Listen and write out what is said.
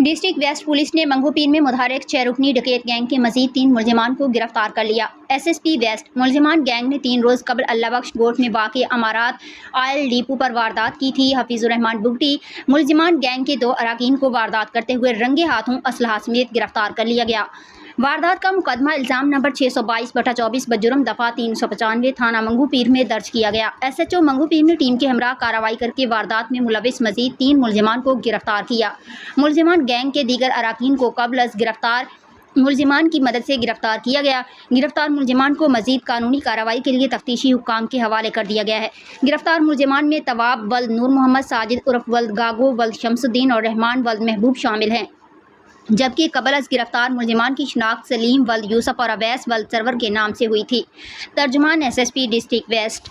District waste police نے منگو پیر میں متحرک 6 رکنی ڈکیت گینگ کے مزید 3 ملزمان کو گرفتار کر لیا۔ ایس ایس پی ویسٹ ملزمان گینگ نے 3 روز قبل اللہ بخش گوٹھ میں واقع امارات آئل ڈیپو پر واردات کی تھی۔ حفیظ الرحمان بگٹی ملزمان گینگ کے 2 اراکین کو واردات کرتے ہوئے رنگے ہاتھوں اسلحہ سمیت گرفتار کر لیا گیا۔ واردات کا مقدمہ الزام نمبر 622/24 بجرم دفعہ 395 تھانہ منگو پیر میں درج کیا گیا۔ ایس ایچ او منگو پیر نے ٹیم کے ہمراہ کارروائی کر کے واردات میں ملوث مزید 3 ملزمان کو گرفتار کیا۔ ملزمان گینگ کے دیگر اراکین کو قبل از گرفتار ملزمان کی مدد سے گرفتار کیا گیا۔ گرفتار ملزمان کو مزید قانونی کارروائی کے لیے تفتیشی حکام کے حوالے کر دیا گیا ہے۔ گرفتار ملزمان میں طواب ولد نور محمد، ساجد عرف ولد گاگو ولد شمس الدین اور رحمان ولد محبوب شامل ہیں، جبکہ قبل از گرفتار ملزمان کی شناخت سلیم ولد یوسف اور اویس ولد سرور کے نام سے ہوئی تھی۔ ترجمان S S P district waste.